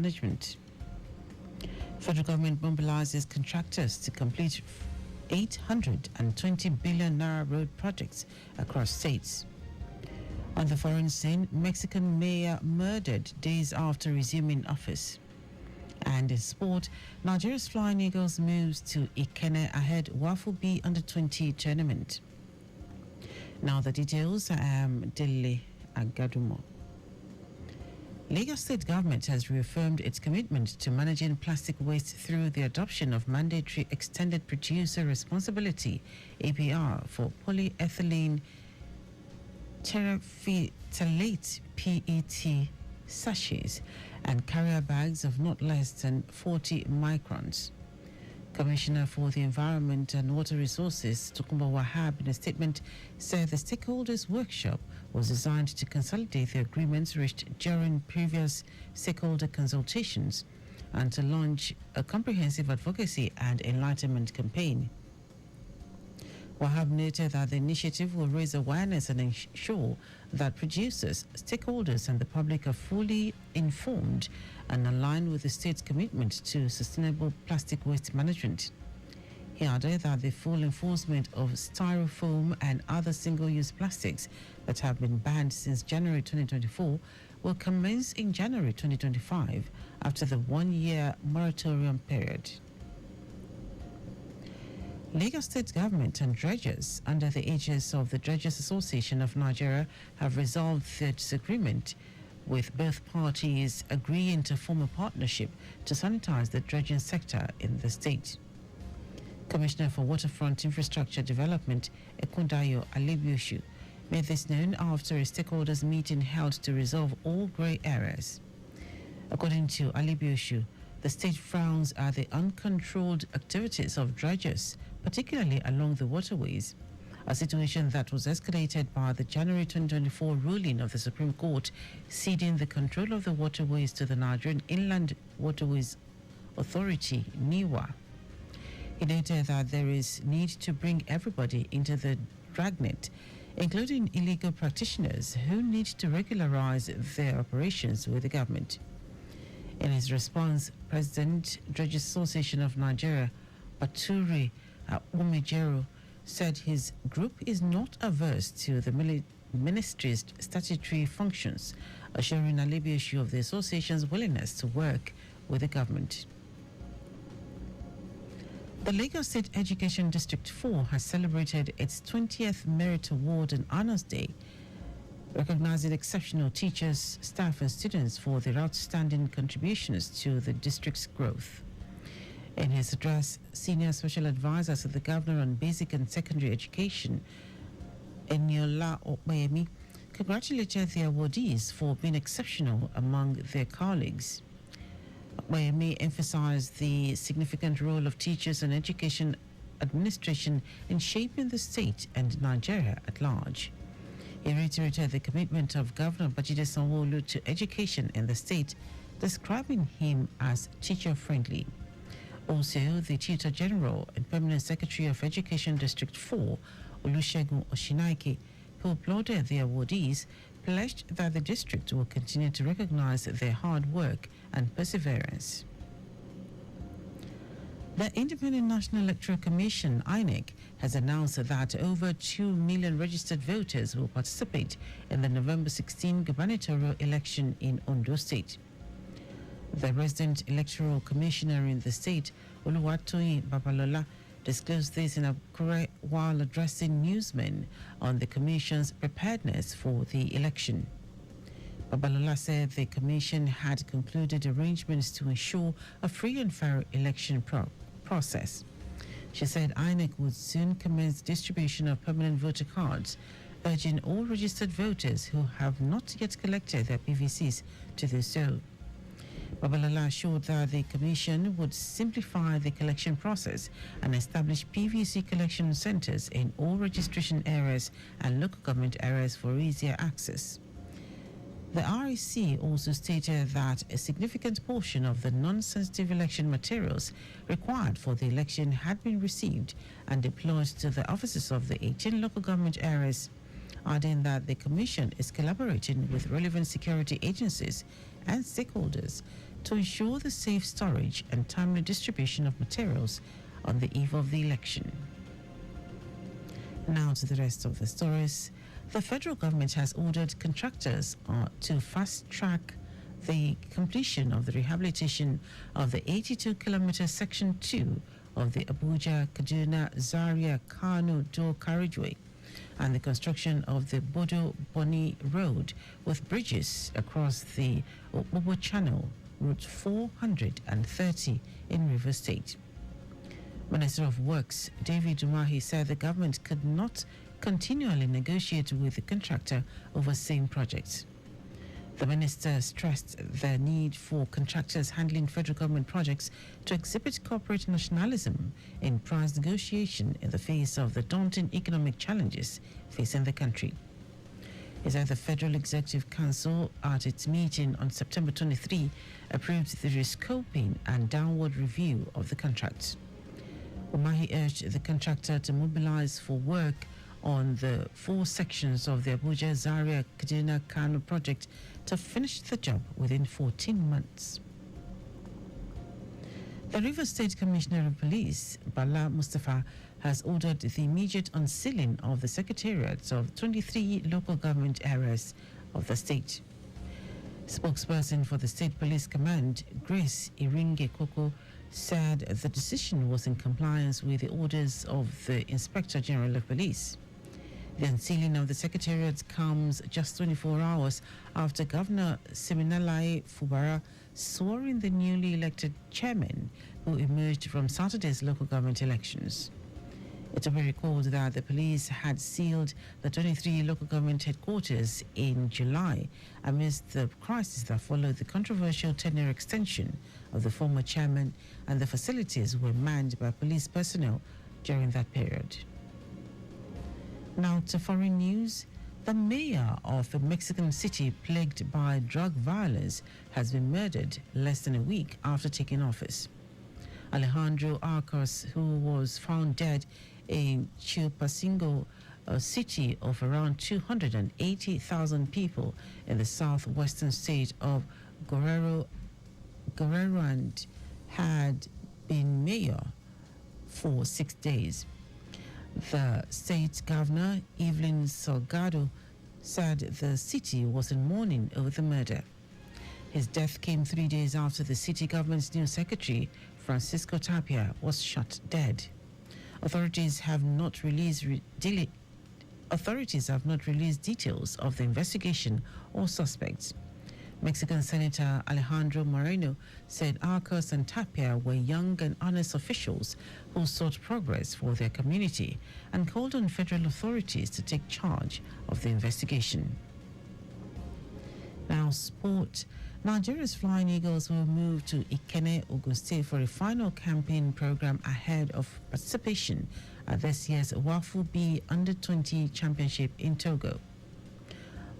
management. Federal government mobilizes contractors to complete 820 billion naira road projects across states. On the foreign scene, Mexican mayor murdered days after resuming office. And in sport, Nigeria's Flying Eagles moves to Ikenne ahead Wafu B Under-20 tournament. Now the details. I am Dele Agadumo. Lagos State government has reaffirmed its commitment to managing plastic waste through the adoption of mandatory extended producer responsibility (APR) for polyethylene terephthalate (PET) sachets and carrier bags of not less than 40 microns. Commissioner for the Environment and Water Resources, Tokunbo Wahab, in a statement, said the stakeholders' workshop was designed to consolidate the agreements reached during previous stakeholder consultations and to launch a comprehensive advocacy and enlightenment campaign. Wahab noted that the initiative will raise awareness and ensure that producers, stakeholders, and the public are fully informed and aligned with the state's commitment to sustainable plastic waste management. He added that the full enforcement of styrofoam and other single-use plastics that have been banned since January 2024 will commence in January 2025 after the one-year moratorium period. Lagos State government and dredgers under the aegis of the Dredgers Association of Nigeria have resolved their disagreement, with both parties agreeing to form a partnership to sanitize the dredging sector in the state. Commissioner for Waterfront Infrastructure Development, Ekundayo Alibioshu, made this known after a stakeholders meeting held to resolve all grey areas. According to Alibioshu, the state frowns at the uncontrolled activities of dredgers, particularly along the waterways, a situation that was escalated by the January 2024 ruling of the Supreme Court ceding the control of the waterways to the Nigerian Inland Waterways Authority, NIWA. He noted that there is need to bring everybody into the dragnet, including illegal practitioners who need to regularize their operations with the government. In his response, President, Dredgers Association of Nigeria, Baturi Umejero, said his group is not averse to the ministry's statutory functions, assuring Alibioshu of the association's willingness to work with the government. The Lagos State Education District 4 has celebrated its 20th Merit Award and Honours Day, recognizing exceptional teachers, staff, and students for their outstanding contributions to the district's growth. In his address, Senior Special Advisor to the Governor on Basic and Secondary Education, Eniola Okpeyemi, congratulated the awardees for being exceptional among their colleagues. Okpeyemi emphasized the significant role of teachers and education administration in shaping the state and Nigeria at large. He reiterated the commitment of Governor Babajide Sanwo-Olu to education in the state, describing him as teacher-friendly. Also, the Tutor General and Permanent Secretary of Education District 4, Olusegun Oshinaike, who applauded the awardees, pledged that the district will continue to recognize their hard work and perseverance. The Independent National Electoral Commission, INEC, has announced that over 2 million registered voters will participate in the November 16 gubernatorial election in Ondo State. The resident electoral commissioner in the state, Oluwatoyin Babalola, disclosed this in Akure while addressing newsmen on the commission's preparedness for the election. Babalola said the commission had concluded arrangements to ensure a free and fair election process. She said INEC would soon commence distribution of permanent voter cards, urging all registered voters who have not yet collected their PVCs to do so. Babalola assured that the Commission would simplify the collection process and establish PVC collection centers in all registration areas and local government areas for easier access. The REC also stated that a significant portion of the non-sensitive election materials required for the election had been received and deployed to the offices of the 18 local government areas, adding that the Commission is collaborating with relevant security agencies and stakeholders to ensure the safe storage and timely distribution of materials on the eve of the election. Now to the rest of the stories. The federal government has ordered contractors to fast-track the completion of the rehabilitation of the 82-kilometer Section 2 of the Abuja-Kaduna-Zaria-Kano dual carriageway and the construction of the Bodo-Boni Road with bridges across the Okpobo Channel, Route 430 in Rivers State. Minister of Works David Umahi said the government could not continually negotiate with the contractor over same projects. The minister stressed the need for contractors handling federal government projects to exhibit corporate nationalism in price negotiation in the face of the daunting economic challenges facing the country. He said the Federal Executive Council, at its meeting on September 23, approved the rescoping and downward review of the contract. Umahi urged the contractor to mobilize for work on the 4 sections of the Abuja-Zaria-Kaduna-Kano project to finish the job within 14 months. The Rivers State Commissioner of Police, Bala Mustafa, has ordered the immediate unsealing of the secretariats of 23 local government areas of the state. Spokesperson for the State Police Command, Grace Iringe Koko, said the decision was in compliance with the orders of the Inspector General of Police. The unsealing of the secretariats comes just 24 hours after Governor Siminalayi Fubara swore in the newly elected chairman who emerged from Saturday's local government elections. It will be recalled that the police had sealed the 23 local government headquarters in July amidst the crisis that followed the controversial tenure extension of the former chairman, and the facilities were manned by police personnel during that period. Now to foreign news. The mayor of a Mexican city plagued by drug violence has been murdered less than a week after taking office. Alejandro Arcos, who was found dead in Chilpancingo, a city of around 280,000 people in the southwestern state of Guerrero, and had been mayor for 6 days. The state governor, Evelyn Salgado, said the city was in mourning over the murder. His death came 3 days after the city government's new secretary, Francisco Tapia, was shot dead. Authorities have not released details of the investigation or suspects. Mexican Senator Alejandro Moreno said Arcos and Tapia were young and honest officials who sought progress for their community and called on federal authorities to take charge of the investigation. Now, sport. Nigeria's Flying Eagles will move to Ikenne, Ogun State for a final campaign program ahead of participation at this year's WAFU B Under-20 Championship in Togo.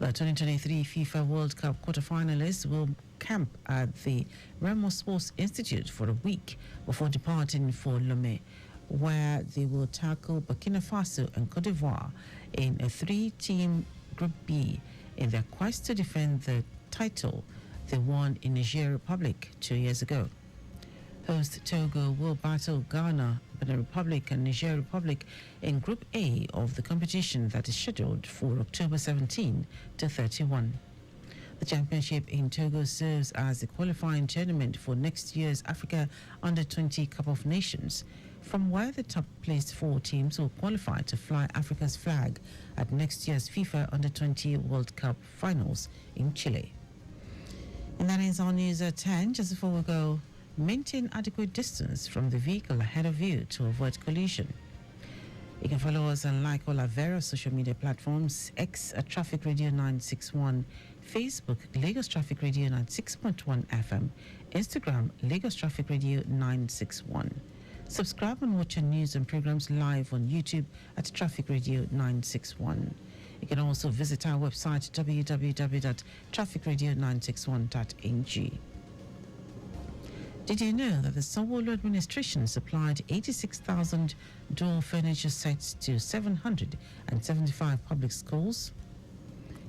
The 2023 FIFA World Cup quarterfinalists will camp at the Remo Sports Institute for a week before departing for Lomé, where they will tackle Burkina Faso and Cote d'Ivoire in a 3-team Group B in their quest to defend the title they won in Niger Republic 2 years ago. Host Togo will battle Ghana, Benin Republic and Niger Republic in Group A of the competition that is scheduled for October 17 to 31. The championship in Togo serves as a qualifying tournament for next year's Africa Under-20 Cup of Nations, from where the top-placed 4 teams will qualify to fly Africa's flag at next year's FIFA Under-20 World Cup finals in Chile. And that is our news at 10. Just before we go, maintain adequate distance from the vehicle ahead of you to avoid collision. You can follow us and like all our various social media platforms: X at Traffic Radio 961, Facebook Lagos Traffic Radio 96.1 FM, Instagram Lagos Traffic Radio 961. Subscribe and watch our news and programs live on YouTube at Traffic Radio 961. You can also visit our website www.trafficradio961.ng. Did you know that the Sanwo-Olu administration supplied 86,000 door furniture sets to 775 public schools?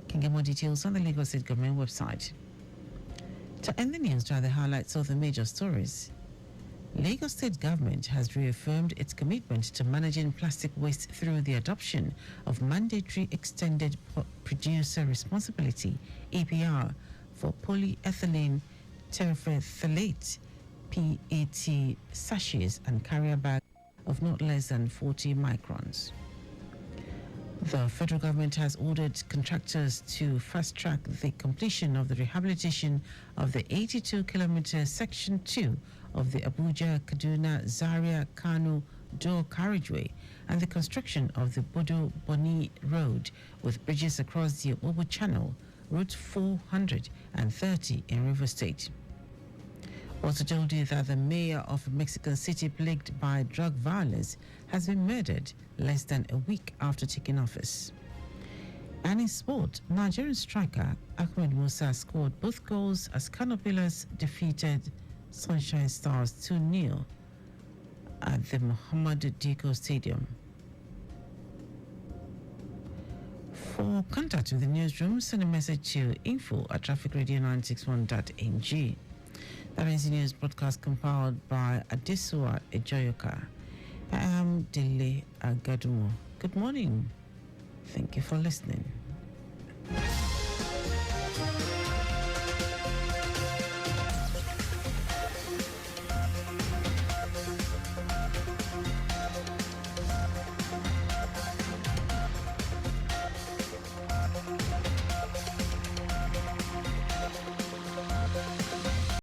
You can get more details on the Lagos State Government website. To end the news, try the highlights of the major stories. Lagos State government has reaffirmed its commitment to managing plastic waste through the adoption of mandatory extended producer responsibility (EPR) for polyethylene terephthalate (PET) sachets and carrier bags of not less than 40 microns. The federal government has ordered contractors to fast-track the completion of the rehabilitation of the 82-kilometer Section 2 of the Abuja-Kaduna-Zaria-Kano dual carriageway and the construction of the Bodo-Boni Road with bridges across the Obo Channel, Route 430 in Rivers State. Also told you that the mayor of a Mexican city plagued by drug violence has been murdered less than a week after taking office. And in sport, Nigerian striker Ahmed Musa scored both goals as Kano Pillars defeated Sunshine Stars 2-0 at the Muhammadu Diko Stadium. For contact with the newsroom, send a message to info@trafficradio961.ng. That is the news broadcast compiled by Adesua Ejoyoka. I am Dele Agadumo. Good morning. Thank you for listening.